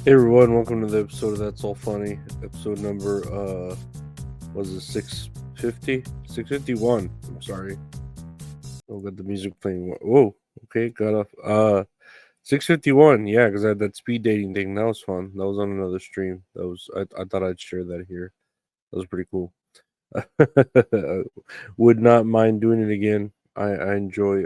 Hey everyone, welcome to the episode of That's All Funny. Episode number was it 650? 651. I'm sorry. Oh, got the music playing. Whoa, okay, got off. 651, yeah, because I had that speed dating thing. That was fun. That was on another stream. I thought I'd share that here. That was pretty cool. Would not mind doing it again. I enjoy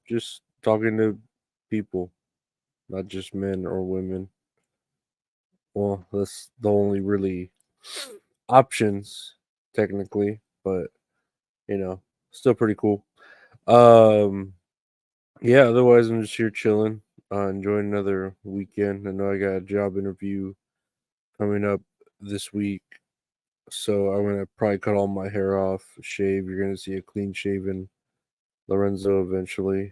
just talking to people, not just men or women. Well, that's the only really options technically, but still pretty cool. Um, yeah. Otherwise, I'm just here chilling, enjoying another weekend. I know I got a job interview coming up this week, so I'm gonna probably cut all my hair off, shave. You're gonna see a clean shaven Lorenzo eventually,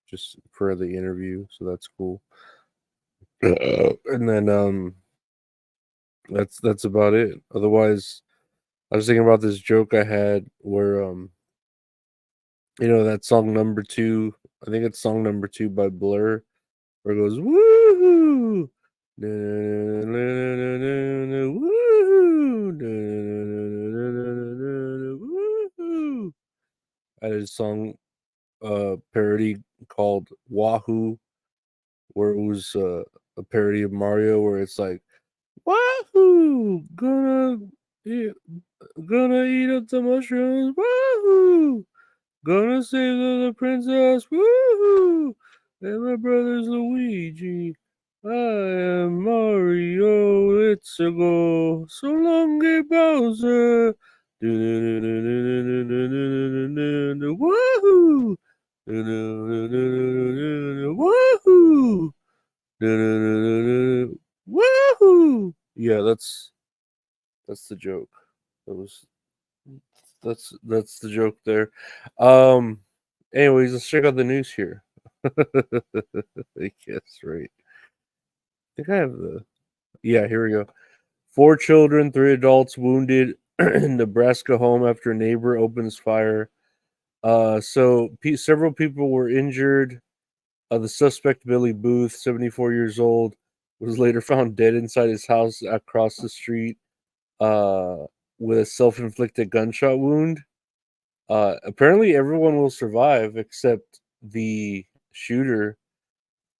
just for the interview. So that's cool. And then that's about it. Otherwise, I was thinking about this joke I had where that song number two. I think it's song number two by Blur, where it goes woohoo, woohoo. I had a song parody called Wahoo, where it was a parody of Mario, where it's like Wahoo, eat, gonna eat up the mushrooms, Wahoo. Gonna save the princess, woohoo! And my brother's Luigi. I am Mario. Let's go. So long, Bowser. Woohoo! Woohoo! Woohoo! Yeah, that's the joke. That was that's the joke there. Um. Anyways, let's check out the news here. I guess right. I think I have the. Yeah, here we go. 4 children, 3 adults wounded in Nebraska home after a neighbor opens fire. Several people were injured. The suspect, Billy Booth, 74 years old, was later found dead inside his house across the street uh, with a self inflicted gunshot wound. Apparently, everyone will survive except the shooter.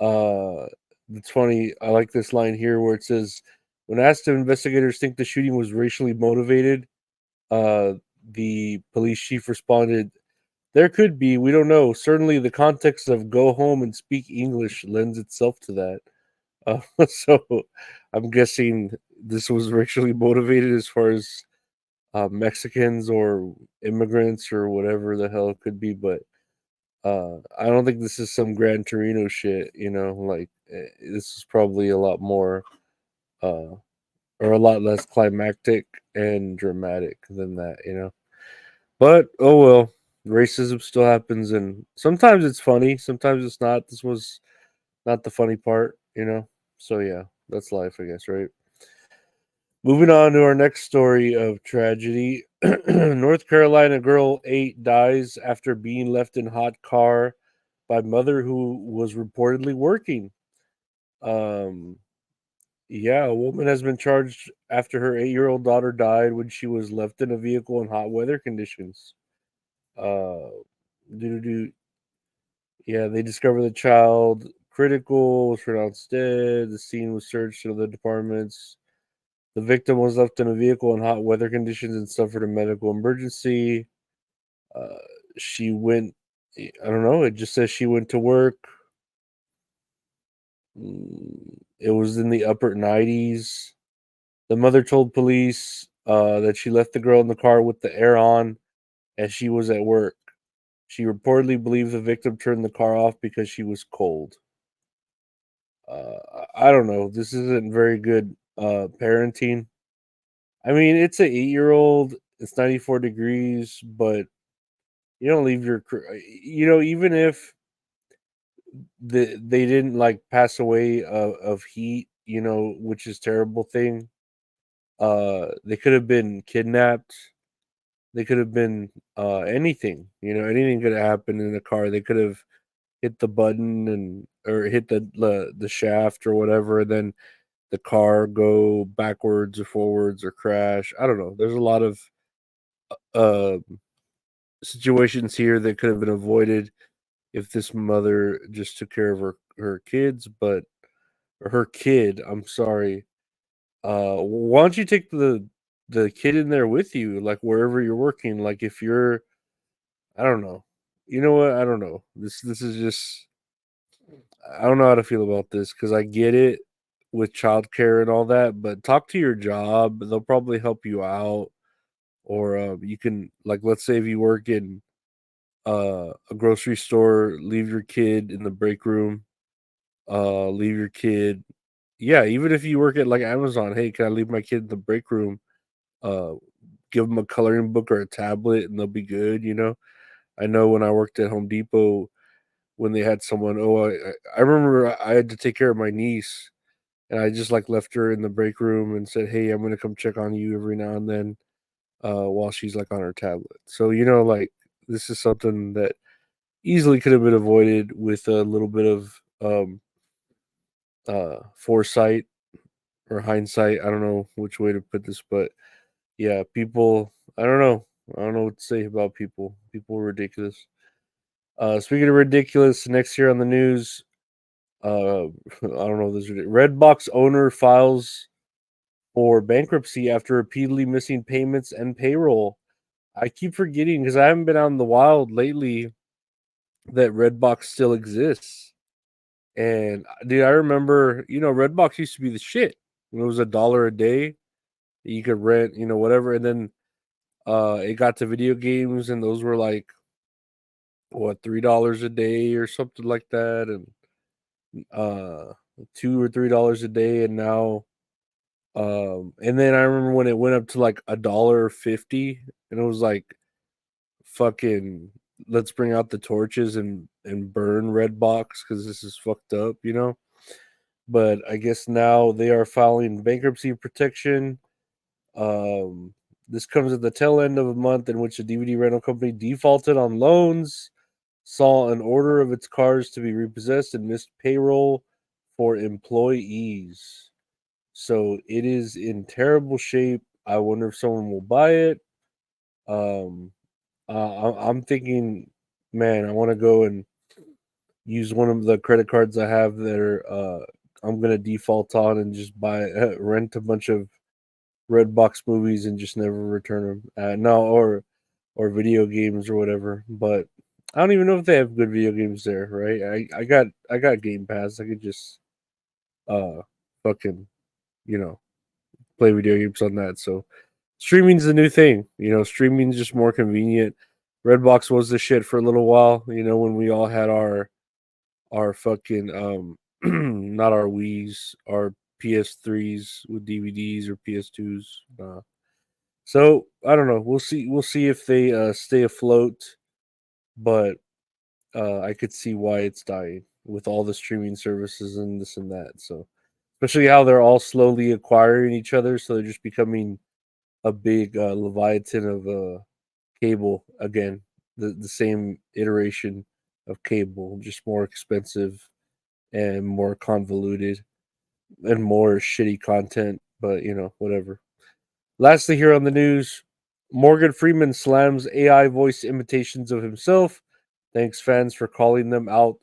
Uh, it's funny. I like this line here where it says, "When asked if investigators think the shooting was racially motivated, uh, the police chief responded, 'There could be. We don't know. Certainly, the context of go home and speak English lends itself to that.'" So, I'm guessing this was racially motivated as far as Mexicans or immigrants or whatever the hell it could be, but I don't think this is some Gran Torino shit, like this is probably a lot more uh or a lot less climactic and dramatic than that. But oh well, racism still happens and sometimes it's funny, sometimes it's not. This was not the funny part. So yeah, that's life, I guess, right? Moving on to our next story of tragedy. North Carolina girl 8 dies after being left in hot car by mother who was reportedly working. Um, yeah, a woman has been charged after her 8-year-old daughter died when she was left in a vehicle in hot weather conditions. Uh, doo-doo-doo. Yeah, they discovered the child critical, was pronounced dead. The scene was searched in other departments. The victim was left in a vehicle in hot weather conditions and suffered a medical emergency. Uh, she went, I don't know, it just says she went to work. It was in the upper 90s. The mother told police that she left the girl in the car with the air on as she was at work. She reportedly believed the victim turned the car off because she was cold. I don't know. This isn't very good parenting. I mean, it's an 8-year-old. It's 94 degrees, but you don't leave even if they didn't like pass away of heat, which is terrible thing. They could have been kidnapped. They could have been anything. Anything could have happened in the car. They could have hit the button and or hit the shaft or whatever, and then the car go backwards or forwards or crash. I don't know. There's a lot of uh, situations here that could have been avoided if this mother just took care of her kids, but or her kid. I'm sorry. Why don't you take the kid in there with you, like wherever you're working? Like if you're, I don't know. You know what? I don't know. This is just I don't know how to feel about this because I get it with childcare and all that, but talk to your job. They'll probably help you out, or you can like let's say if you work in a grocery store, leave your kid in the break room. Leave your kid. Yeah, even if you work at like Amazon, hey, can I leave my kid in the break room? Uh, give them a coloring book or a tablet, and they'll be good. I know when I worked at Home Depot, when they had someone, I remember I had to take care of my niece, and I just like left her in the break room and said, "Hey, I'm gonna come check on you every now and then, while she's like on her tablet." So like this is something that easily could have been avoided with a little bit of foresight or hindsight. I don't know which way to put this, but yeah, people. I don't know. I don't know what to say about people. People are ridiculous. Speaking of ridiculous, next year on the news, I don't know. This Redbox owner files for bankruptcy after repeatedly missing payments and payroll. I keep forgetting because I haven't been out in the wild lately that Redbox still exists. And dude, I remember, Redbox used to be the shit when it was $1 a day. You could rent, whatever. And then it got to video games, and those were like what, $3 a day or something like that, and $2 or $3 a day, and now and then I remember when it went up to like $1.50, and it was like fucking let's bring out the torches and burn Redbox because this is fucked up. But I guess now they are filing bankruptcy protection. This comes at the tail end of a month in which a DVD rental company defaulted on loans, saw an order of its cars to be repossessed, and missed payroll for employees. So it is in terrible shape. I wonder if someone will buy it. Um, I'm thinking, man, I want to go and use one of the credit cards I have that are I'm gonna default on and just buy rent a bunch of Redbox movies and just never return them. No, or video games or whatever. But I don't even know if they have good video games there, right? I got Game Pass. I could just uh fucking you know play video games on that. So streaming's the new thing. Streaming's just more convenient. Redbox was the shit for a little while. When we all had our fucking not our Wii's, our PS3s with DVDs or PS2s. So I don't know. We'll see. We'll see if they stay afloat. But I could see why it's dying with all the streaming services and this and that. So especially how they're all slowly acquiring each other, so they're just becoming a big leviathan of cable again. The same iteration of cable, just more expensive and more convoluted and more shitty content. But whatever. Lastly, here on the news, Morgan Freeman slams AI voice imitations of himself. Thanks fans for calling them out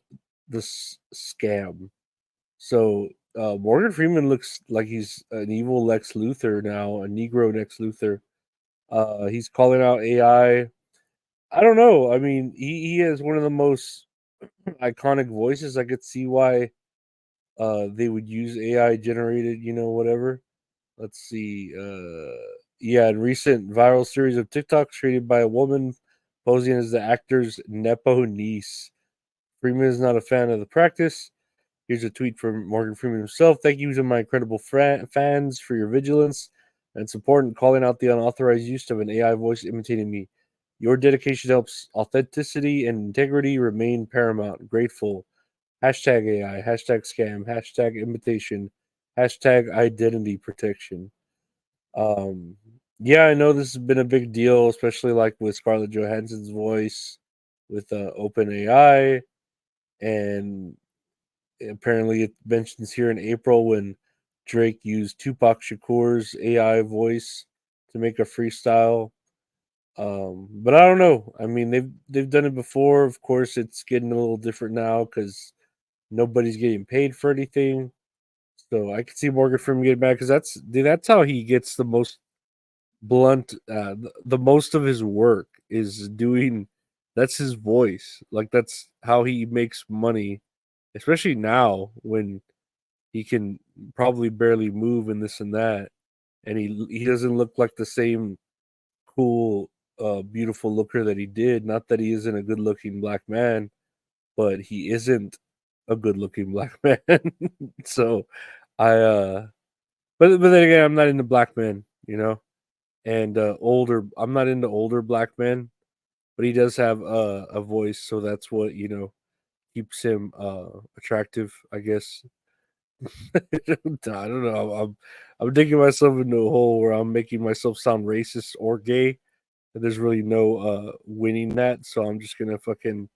this scam. So Morgan Freeman looks like he's an evil Lex Luthor now, a Negro Lex Luthor. He's calling out AI. I don't know. I mean, he has one of the most iconic voices. I could see why they would use AI generated, whatever. Let's see. Yeah, in recent viral series of TikToks created by a woman posing as the actor's Nepo niece. Freeman is not a fan of the practice. Here's a tweet from Morgan Freeman himself. Thank you to my incredible fans for your vigilance and support in calling out the unauthorized use of an AI voice imitating me. Your dedication helps authenticity and integrity remain paramount. Grateful. Hashtag AI, hashtag scam, hashtag imitation, hashtag identity protection. Um, yeah, I know this has been a big deal, especially like with Scarlett Johansson's voice with OpenAI, and Apparently, it mentions here in April when Drake used Tupac Shakur's AI voice to make a freestyle. But I don't know. I mean, they've done it before. Of course, it's getting a little different now because nobody's getting paid for anything. So I could see Morgan Freeman getting mad because that's how he gets the most blunt. The most of his work is doing. That's his voice. Like that's how he makes money, especially now when he can probably barely move and this and that, and he doesn't look like the same cool, beautiful looker that he did. Not that he isn't a good looking black man, but he isn't a good looking black man. So I but then again, I'm not into black men, and older. I'm not into older black men, but he does have a voice, so that's what keeps him attractive, I guess. I don't know. I'm digging myself into a hole where I'm making myself sound racist or gay. And there's really no winning that, so I'm just gonna fucking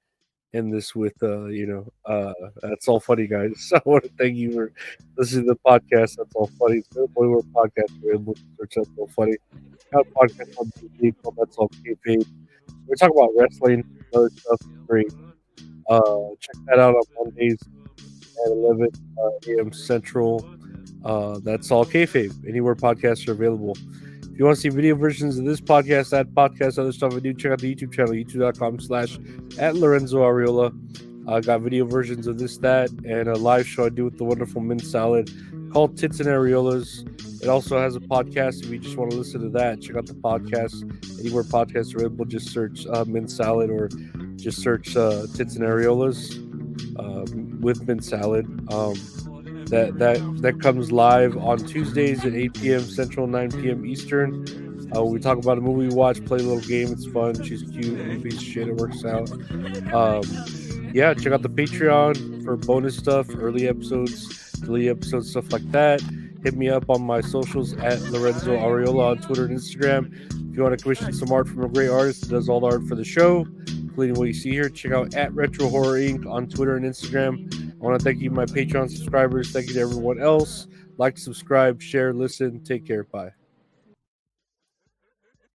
end this with that's all funny, guys. I want to thank you for listening to the podcast. That's all funny. It's the only word podcast you're able to search. That's all funny. Got a podcast on TV called That's All Kayfabe. We talk about wrestling and other stuff. It's great. Check that out on Mondays at 11 a.m. Central. That's all kayfabe. Anywhere podcasts are available. If you want to see video versions of this podcast, that podcast, other stuff I do, check out the YouTube channel, youtube.com/at Lorenzo Ariola. I got video versions of this, that, and a live show I do with the wonderful Mint Salad called Tits and Areolas. It also has a podcast. If you just want to listen to that, check out the podcast. Anywhere podcasts are available, just search Mint Salad or just search Tits and Areolas with Mint Salad. That comes live on Tuesdays at 8 p.m. Central, 9 p.m. Eastern. We talk about a movie we watch, play a little game. It's fun. She's cute. I'm a piece of shit. It works out. Yeah, check out the Patreon for bonus stuff, early episodes, delete episodes, stuff like that. Hit me up on my socials at Lorenzo Ariola on Twitter and Instagram. If you want to commission some art from a great artist that does all the art for the show, including what you see here, check out at Retro Horror Inc. on Twitter and Instagram. I want to thank you, my Patreon subscribers. Thank you to everyone else. Like, subscribe, share, listen. Take care. Bye.